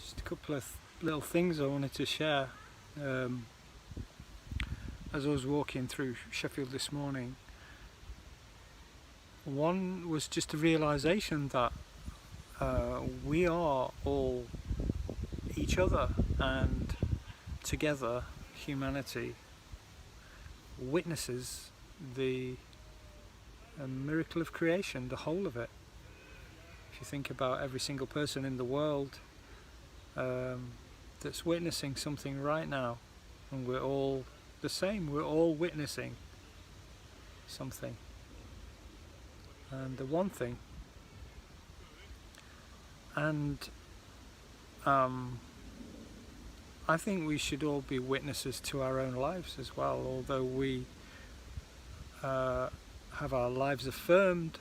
Just a couple of little things I wanted to share. As I was walking through Sheffield this morning, one was just a realisation that we are all each other, and together humanity witnesses the miracle of creation, the whole of it. If you think about every single person in the world that's witnessing something right now, and we're all the same, we're all witnessing something. And the one thing, and I think we should all be witnesses to our own lives as well, although we have our lives affirmed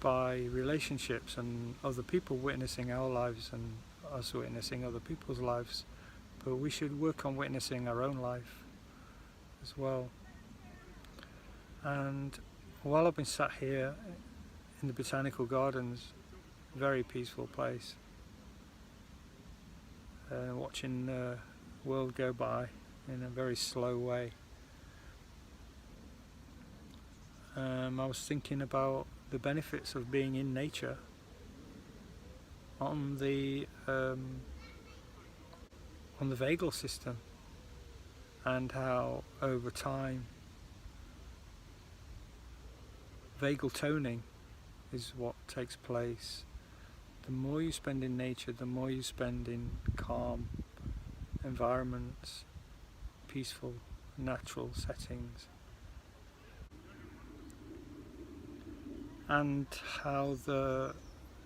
by relationships and other people witnessing our lives and us witnessing other people's lives, but we should work on witnessing our own life as well. And while I've been sat here in the botanical gardens, very peaceful place, watching the world go by in a very slow way, I was thinking about the benefits of being in nature on the vagal system, and how over time vagal toning is what takes place. The more you spend in nature, the more you spend in calm environments, peaceful, natural settings, and how the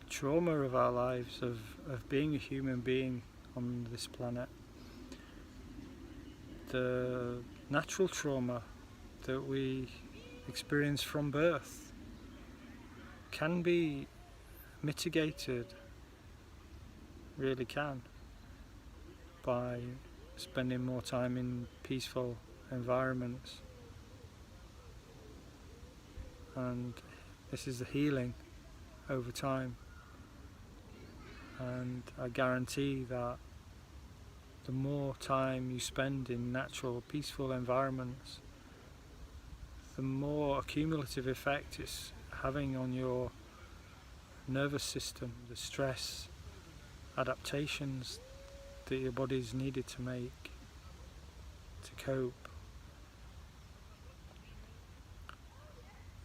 trauma of our lives, of being a human being on this planet, the natural trauma that we experience from birth, can be mitigated, really can, by spending more time in peaceful environments. And this is the healing over time, and I guarantee that the more time you spend in natural, peaceful environments, the more a cumulative effect it's having on your nervous system, the stress adaptations that your body's needed to make to cope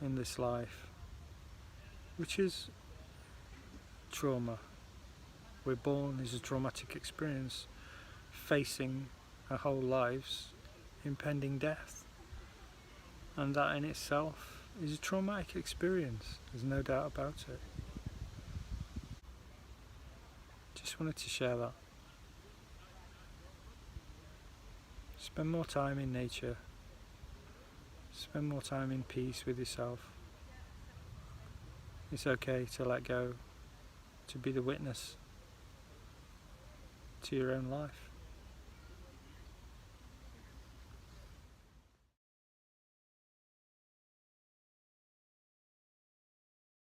in this life, which is trauma. We're born as a traumatic experience, facing our whole lives impending death, and that in itself is a traumatic experience, there's no doubt about it. Just wanted to share that. Spend more time in nature, spend more time in peace with yourself. It's okay to let go, to be the witness to your own life.